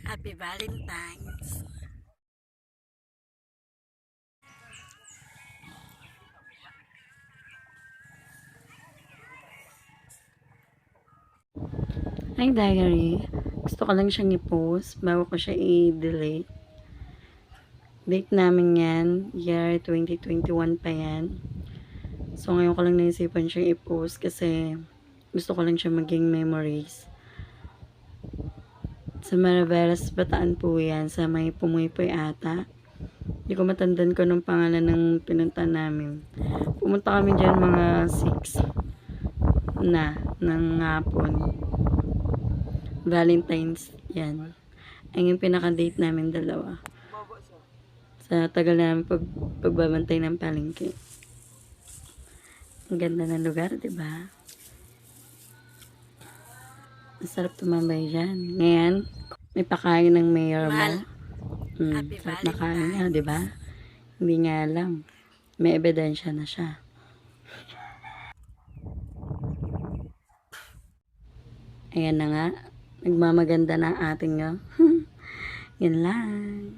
Happy Valentine's. Hi diary, gusto ko lang siyang i-post bago ko siya i-delete. Date namin yan, year 2021 pa yan. So ngayon ko lang naisipan siyang i-post kasi gusto ko lang siya maging memories. Sa Maraveras, Bataan po yan, sa may Pumuipoy ata. Hindi ko matandaan ko nung pangalan ng pinunta namin. Pumunta kami dyan mga 6 na ng hapon. Valentine's yan. Ang yung pinaka-date namin dalawa. Sa tagal namin pagbabantay ng palengke. Ang ganda ng lugar, diba? Masarap tumambay dyan. Ngayon, may pakain ng mayor mo. Sarap na kain nga, diba? Hindi nga alam. May ebidensya na siya. Ayan na nga. Nagmamaganda na ating Yan lang.